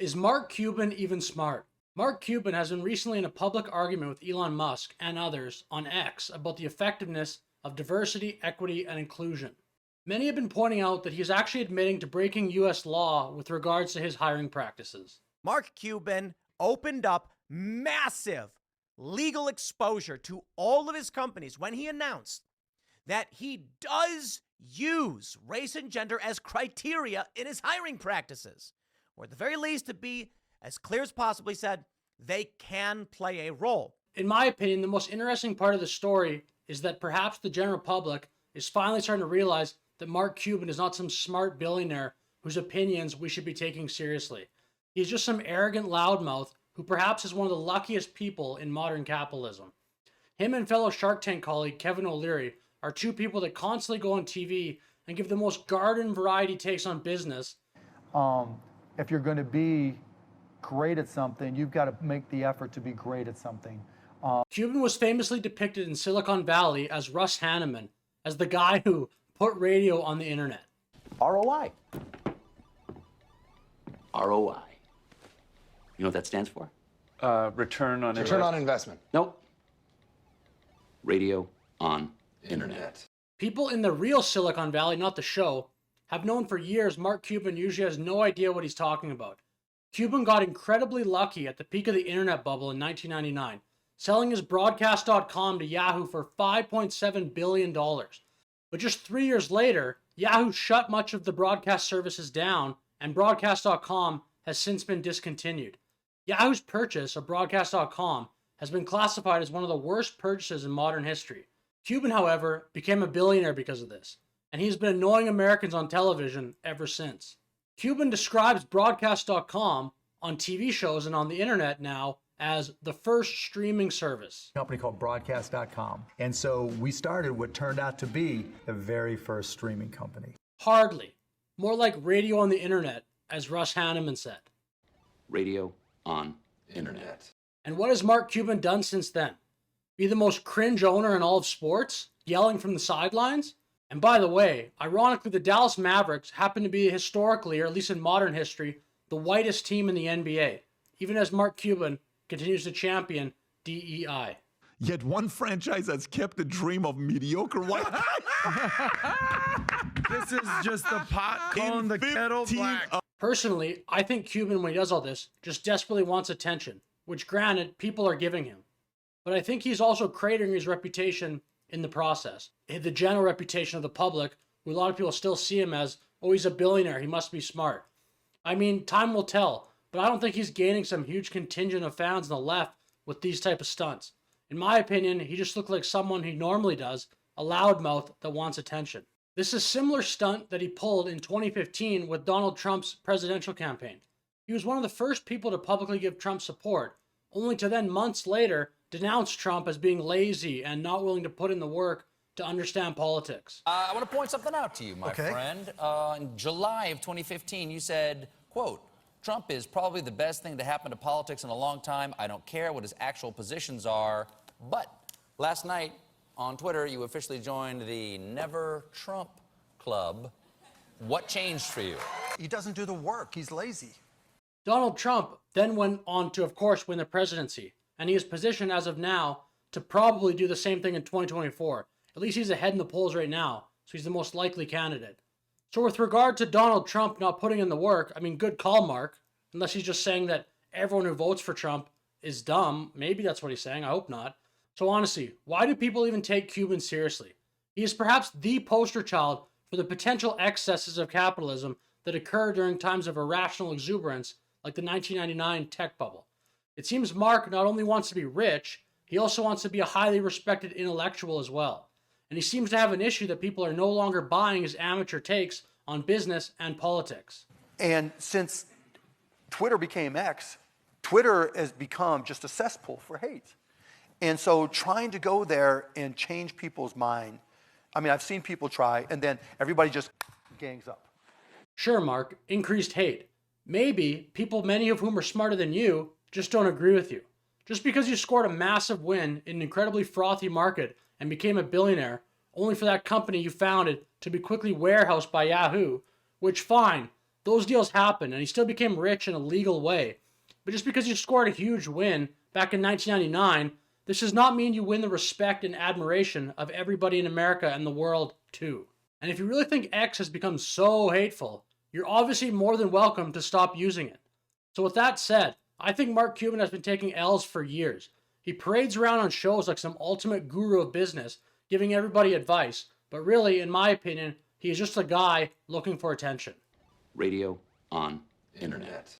Is Mark Cuban even smart? Mark Cuban has been recently in a public argument with Elon Musk and others on X about the effectiveness of diversity, equity, and inclusion. Many have been pointing out that he is actually admitting to breaking US law with regards to his hiring practices. Mark Cuban opened up massive legal exposure to all of his companies when he announced that he does use race and gender as criteria in his hiring practices, or at the very least to be as clear as possible, he said they can play a role. In my opinion, the most interesting part of the story is that perhaps the general public is finally starting to realize that Mark Cuban is not some smart billionaire whose opinions we should be taking seriously. He's just some arrogant loudmouth who perhaps is one of the luckiest people in modern capitalism. Him and fellow Shark Tank colleague Kevin O'Leary are two people that constantly go on TV and give the most garden variety takes on business. If you're going to be great at something, you've got to make the effort to be great at something. Cuban was famously depicted in Silicon Valley as Russ Hanneman, as the guy who put radio on the internet. ROI. ROI. You know what that stands for? Return on investment. Nope. Radio on internet. People in the real Silicon Valley, not the show, have known for years Mark Cuban usually has no idea what he's talking about. Cuban got incredibly lucky at the peak of the internet bubble in 1999, selling his broadcast.com to Yahoo for $5.7 billion. But just 3 years later, Yahoo shut much of the broadcast services down, and broadcast.com has since been discontinued. Yahoo's purchase of broadcast.com has been classified as one of the worst purchases in modern history. Cuban, however, became a billionaire because of this, and he's been annoying Americans on television ever since. Cuban describes broadcast.com on TV shows and on the internet now as the first streaming service. A company called broadcast.com. And so we started what turned out to be the very first streaming company. Hardly. More like radio on the internet, as Russ Hanneman said. Radio on internet. And what has Mark Cuban done since then? Be the most cringe owner in all of sports? Yelling from the sidelines? And by the way, ironically, the Dallas Mavericks happen to be historically, or at least in modern history, the whitest team in the NBA, even as Mark Cuban continues to champion DEI. Yet one franchise has kept the dream of mediocre white. This is just the pot calling the kettle black. Personally, I think Cuban, when he does all this, just desperately wants attention, which granted, people are giving him. But I think he's also cratering his reputation in the process. The general reputation of the public, who a lot of people still see him as, oh, he's a billionaire, he must be smart. I mean, time will tell, but I don't think he's gaining some huge contingent of fans on the left with these type of stunts. In my opinion, he just looked like someone he normally does, a loudmouth that wants attention. This is a similar stunt that he pulled in 2015 with Donald Trump's presidential campaign. He was one of the first people to publicly give Trump support, only to then months later denounce Trump as being lazy and not willing to put in the work to understand politics. I want to point something out to you, my friend. In July of 2015, you said, quote, Trump is probably the best thing to happen to politics in a long time. I don't care what his actual positions are. But last night on Twitter, you officially joined the Never Trump Club. What changed for you? He doesn't do the work. He's lazy. Donald Trump then went on to, of course, win the presidency, and he is positioned as of now to probably do the same thing in 2024. At least he's ahead in the polls right now, so he's the most likely candidate. So with regard to Donald Trump not putting in the work, I mean, good call, Mark. Unless he's just saying that everyone who votes for Trump is dumb. Maybe that's what he's saying. I hope not. So honestly, why do people even take Cuban seriously? He is perhaps the poster child for the potential excesses of capitalism that occur during times of irrational exuberance like the 1999 tech bubble. It seems Mark not only wants to be rich, he also wants to be a highly respected intellectual as well. And he seems to have an issue that people are no longer buying his amateur takes on business and politics. And since Twitter became X, Twitter has become just a cesspool for hate. And so trying to go there and change people's mind, I mean, I've seen people try, and then everybody just gangs up. Sure, Mark, increased hate. Maybe people, many of whom are smarter than you, just don't agree with you. Just because you scored a massive win in an incredibly frothy market and became a billionaire, only for that company you founded to be quickly warehoused by Yahoo, which, fine, those deals happened and he still became rich in a legal way. But just because you scored a huge win back in 1999, this does not mean you win the respect and admiration of everybody in America and the world too. And if you really think X has become so hateful, you're obviously more than welcome to stop using it. So with that said, I think Mark Cuban has been taking L's for years. He parades around on shows like some ultimate guru of business, giving everybody advice, but really, in my opinion, he is just a guy looking for attention. Radio on internet.